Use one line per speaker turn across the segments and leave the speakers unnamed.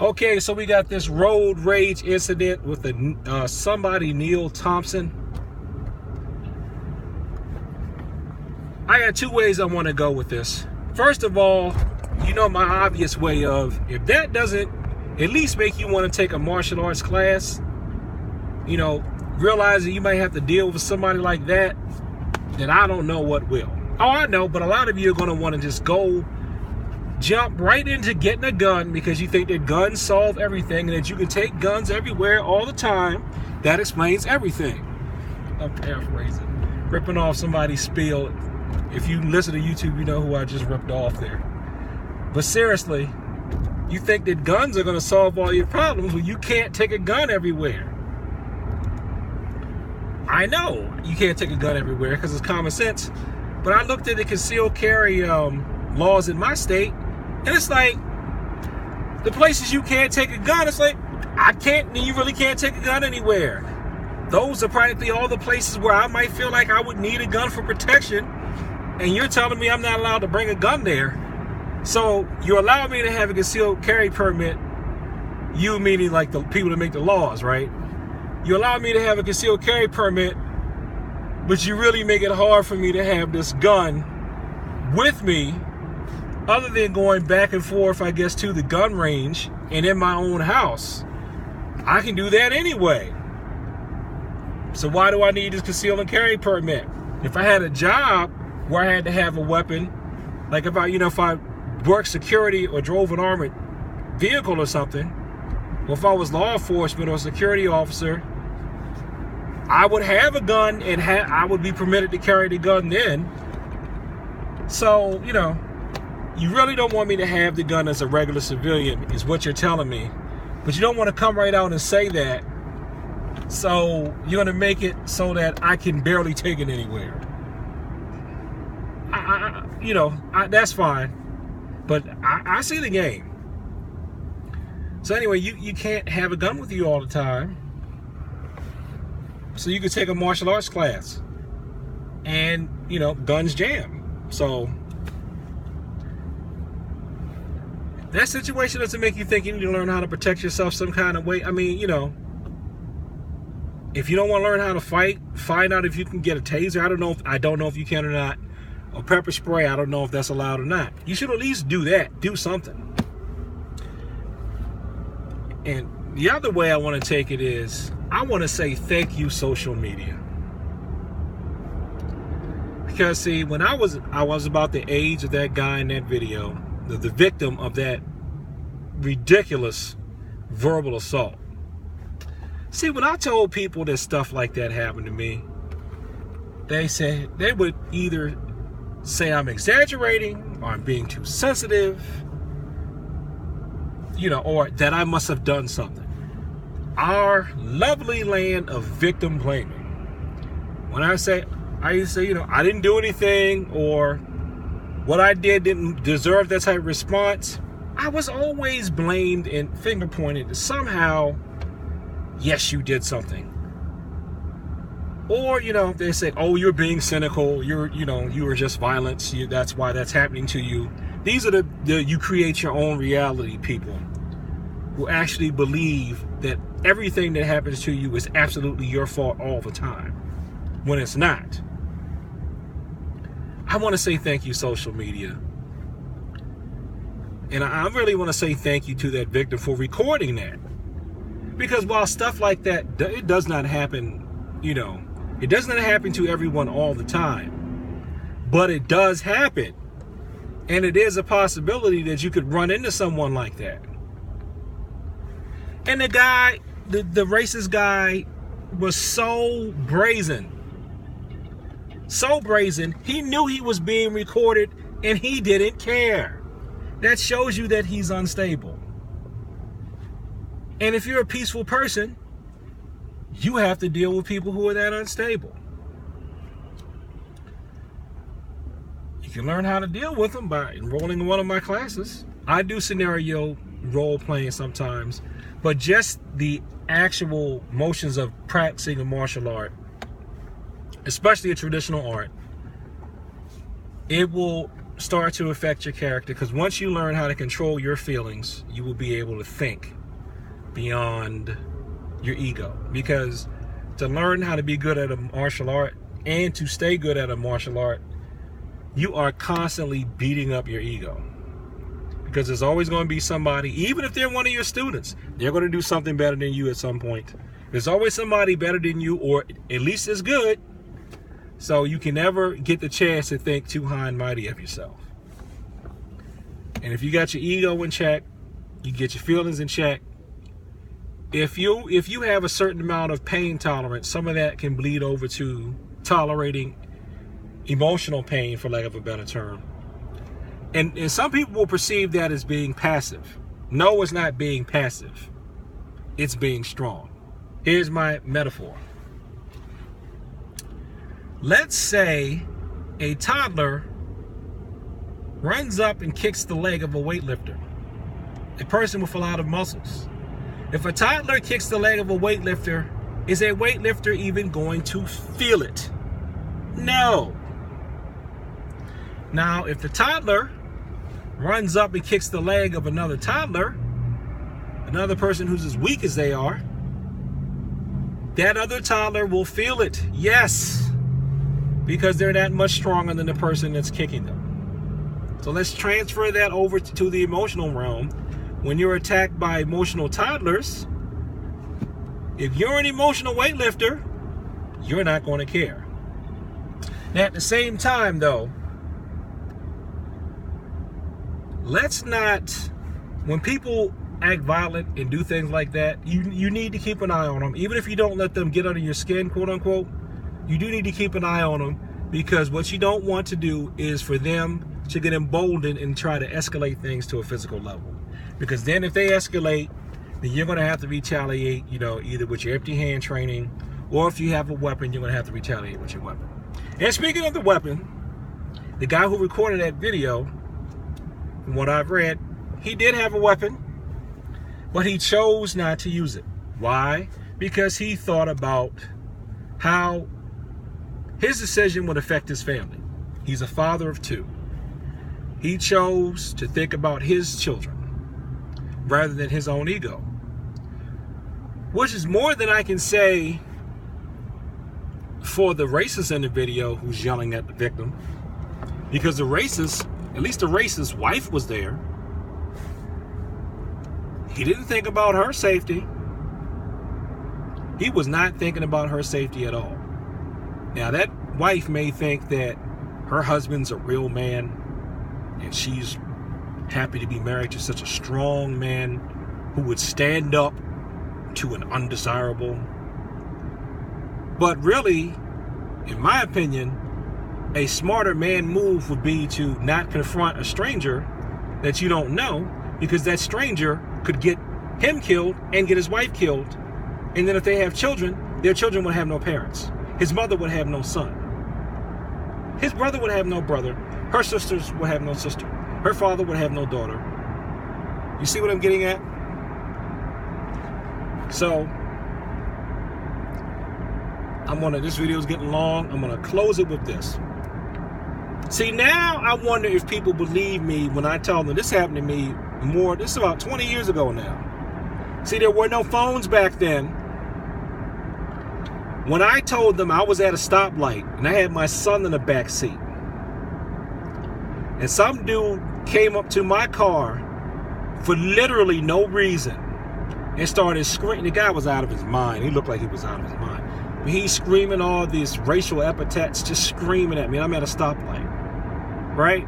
Okay, so we got this road rage incident with somebody, Neil Thompson. I got two ways I want to go with this. First of all, you know my obvious way of, if that doesn't at least make you want to take a martial arts class, you know, realizing you might have to deal with somebody like that, then I don't know what will. Oh, I know, but a lot of you are going to want to just jump right into getting a gun because you think that guns solve everything and that you can take guns everywhere all the time. That explains everything. I'm paraphrasing. Ripping off somebody's spiel. If you listen to YouTube, you know who I just ripped off there. But seriously, you think that guns are going to solve all your problems when you can't take a gun everywhere. I know you can't take a gun everywhere because it's common sense. But I looked at the concealed carry laws in my state, and it's like, the places you can't take a gun, it's like, you really can't take a gun anywhere. Those are practically all the places where I might feel like I would need a gun for protection, and you're telling me I'm not allowed to bring a gun there. So you allow me to have a concealed carry permit, you meaning like the people that make the laws, right? You allow me to have a concealed carry permit, but you really make it hard for me to have this gun with me, other than going back and forth, I guess, to the gun range and in my own house. I can do that anyway. So why do I need this concealed and carry permit? If I had a job where I had to have a weapon, like if I worked security or drove an armored vehicle or something, or if I was law enforcement or a security officer, I would have a gun and I would be permitted to carry the gun then. So, you really don't want me to have the gun as a regular civilian, is what you're telling me. But you don't want to come right out and say that. So you're going to make it so that I can barely take it anywhere. That's fine. But I see the game. So anyway, you can't have a gun with you all the time. So you could take a martial arts class. And, guns jam. So that situation doesn't make you think you need to learn how to protect yourself some kind of way. I mean, if you don't want to learn how to fight, find out if you can get a taser. I don't know if you can or not. Or pepper spray, I don't know if that's allowed or not. You should at least do that. Do something. And the other way I want to take it is, I want to say thank you, social media. Because see, when I was about the age of that guy in that video, the victim of that ridiculous verbal assault. See, when I told people that stuff like that happened to me, they would either say I'm exaggerating, or I'm being too sensitive, or that I must have done something. Our lovely land of victim blaming. When I used to say, I didn't do anything, or what I did didn't deserve that type of response, I was always blamed and finger pointed somehow. Yes, you did something. Or, they say, oh, you're being cynical. You were just violent. That's why that's happening to you. These are you create your own reality people who actually believe that everything that happens to you is absolutely your fault all the time, when it's not. I want to say thank you, social media. And I really want to say thank you to that victim for recording that. Because while stuff like that, it does not happen, it does not happen to everyone all the time. But it does happen. And it is a possibility that you could run into someone like that. And the guy, the racist guy, was so brazen. So brazen, he knew he was being recorded and he didn't care. That shows you that he's unstable. And if you're a peaceful person, you have to deal with people who are that unstable. You can learn how to deal with them by enrolling in one of my classes. I do scenario role playing sometimes, but just the actual motions of practicing a martial art, especially a traditional art, it will start to affect your character, because once you learn how to control your feelings, you will be able to think beyond your ego. Because to learn how to be good at a martial art and to stay good at a martial art, you are constantly beating up your ego. Because there's always going to be somebody, even if they're one of your students, they're going to do something better than you at some point. There's always somebody better than you, or at least as good. So you can never get the chance to think too high and mighty of yourself. And if you got your ego in check, you get your feelings in check. If you have a certain amount of pain tolerance, some of that can bleed over to tolerating emotional pain, for lack of a better term. And some people will perceive that as being passive. No, it's not being passive. It's being strong. Here's my metaphor. Let's say a toddler runs up and kicks the leg of a weightlifter, a person with a lot of muscles. If a toddler kicks the leg of a weightlifter, is a weightlifter even going to feel it? No. Now, if the toddler runs up and kicks the leg of another toddler, another person who's as weak as they are, that other toddler will feel it, yes, because they're that much stronger than the person that's kicking them. So let's transfer that over to the emotional realm. When you're attacked by emotional toddlers, if you're an emotional weightlifter, you're not going to care. Now, at the same time, though, let's not, when people act violent and do things like that, you need to keep an eye on them. Even if you don't let them get under your skin, quote unquote, you do need to keep an eye on them, because what you don't want to do is for them to get emboldened and try to escalate things to a physical level. Because then if they escalate, then you're going to have to retaliate, either with your empty hand training, or if you have a weapon, you're going to have to retaliate with your weapon. And speaking of the weapon, the guy who recorded that video, from what I've read, he did have a weapon, but he chose not to use it. Why? Because he thought about how his decision would affect his family. He's a father of 2. He chose to think about his children rather than his own ego, which is more than I can say for the racist in the video who's yelling at the victim, because the racist, at least the racist's wife, was there. He didn't think about her safety. He was not thinking about her safety at all. Now, that wife may think that her husband's a real man and she's happy to be married to such a strong man who would stand up to an undesirable. But really, in my opinion, a smarter man move would be to not confront a stranger that you don't know, because that stranger could get him killed and get his wife killed. And then if they have children, their children would have no parents. His mother would have no son. His brother would have no brother. Her sisters would have no sister. Her father would have no daughter. You see what I'm getting at? So, this video is getting long. I'm gonna close it with this. See, now I wonder if people believe me when I tell them this happened to me this is about 20 years ago now. See, there were no phones back then. When I told them I was at a stoplight and I had my son in the back seat, and some dude came up to my car for literally no reason and started screaming. The guy was out of his mind. He looked like he was out of his mind. But he's screaming all these racial epithets, just screaming at me. I'm at a stoplight, right?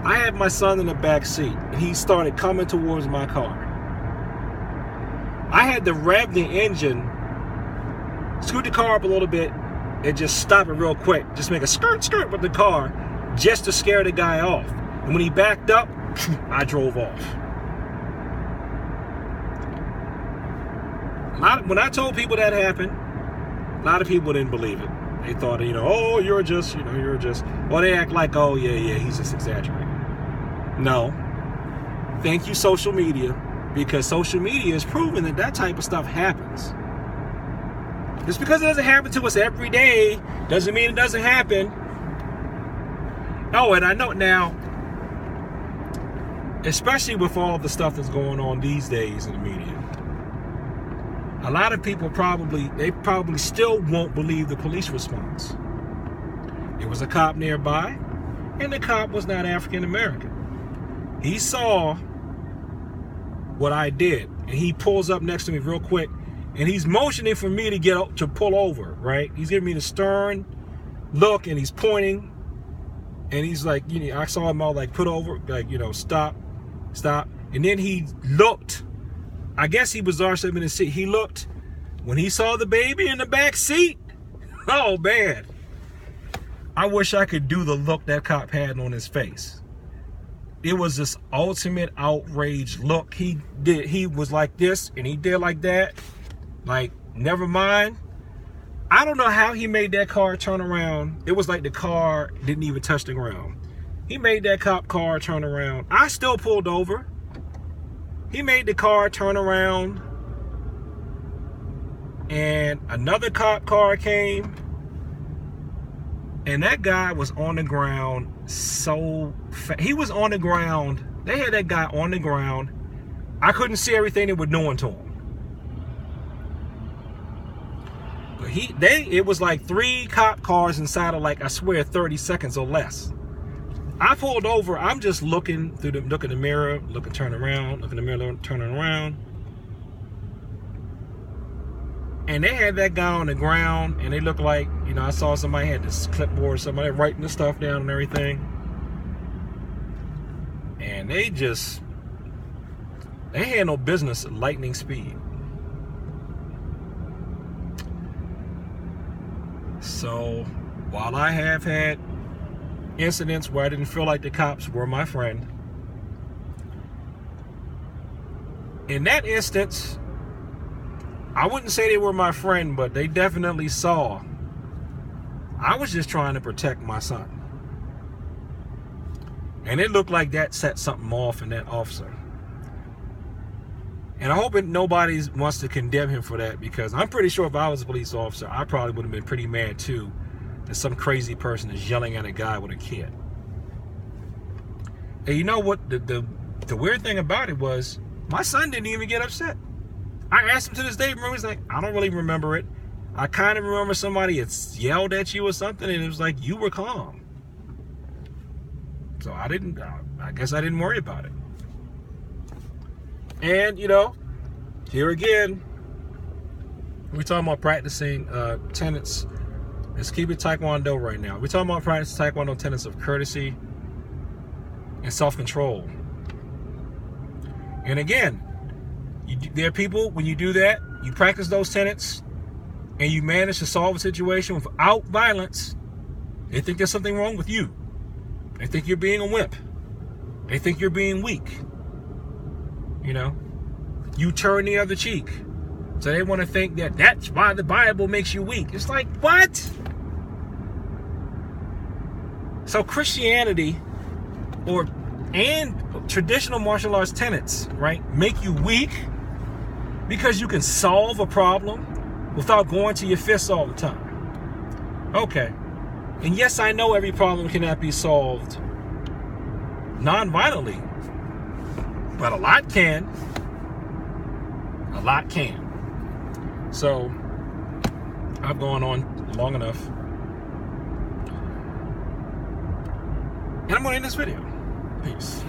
I had my son in the back seat, and he started coming towards my car. I had to rev the engine, scoot the car up a little bit, and just stop it real quick. Just make a skirt with the car, just to scare the guy off. And when he backed up, I drove off. When I told people that happened, a lot of people didn't believe it. They thought, oh, you're just. Well, they act like, oh, yeah, he's just exaggerating. No. Thank you, social media, because social media is proving that type of stuff happens. Just because it doesn't happen to us every day doesn't mean it doesn't happen. Oh, and I know now, especially with all the stuff that's going on these days in the media, a lot of people probably still won't believe the police response. There was a cop nearby, and the cop was not African American. He saw what I did, and he pulls up next to me real quick, and he's motioning for me to pull over, right? He's giving me the stern look, and he's pointing, and he's like, I saw him all like, put over, like, stop. And then he looked. I guess he was also in the seat. He looked when he saw the baby in the back seat. Oh man, I wish I could do the look that cop had on his face. It was this ultimate outrage look. He was like this, and he did like that. Like, never mind. I don't know how he made that car turn around. It was like the car didn't even touch the ground. He made that cop car turn around. I still pulled over. He made the car turn around. And another cop car came. And that guy was on the ground so fast. He was on the ground. They had that guy on the ground. I couldn't see everything they were doing to him. But it was like 3 cop cars inside of, like, I swear, 30 seconds or less. I pulled over. I'm just looking in the mirror, turn around, look in the mirror, turning around. And they had that guy on the ground, and they looked like, I saw somebody had this clipboard, somebody writing the stuff down and everything. And they had no business at lightning speed. So, while I have had incidents where I didn't feel like the cops were my friend, in that instance, I wouldn't say they were my friend, but they definitely saw I was just trying to protect my son. And it looked like that set something off in that officer. And I hope nobody wants to condemn him for that, because I'm pretty sure if I was a police officer, I probably would have been pretty mad too that some crazy person is yelling at a guy with a kid. And you know what? The weird thing about it was, my son didn't even get upset. I asked him to this day, remember, he's like, I don't really remember it. I kind of remember somebody had yelled at you or something, and it was like, you were calm. So I guess I didn't worry about it. And, here again, we're talking about practicing tenets. Let's keep it Taekwondo right now. We're talking about practicing Taekwondo tenets of courtesy and self-control. And again, there are people, when you do that, you practice those tenets, and you manage to solve a situation without violence, they think there's something wrong with you. They think you're being a wimp. They think you're being weak. You turn the other cheek. So they want to think that that's why the Bible makes you weak. It's like, what? So Christianity and traditional martial arts tenets, right, make you weak because you can solve a problem without going to your fists all the time. Okay. And yes, I know every problem cannot be solved non-violently, but a lot can. A lot can. So, I've gone on long enough. And I'm going to end this video. Peace.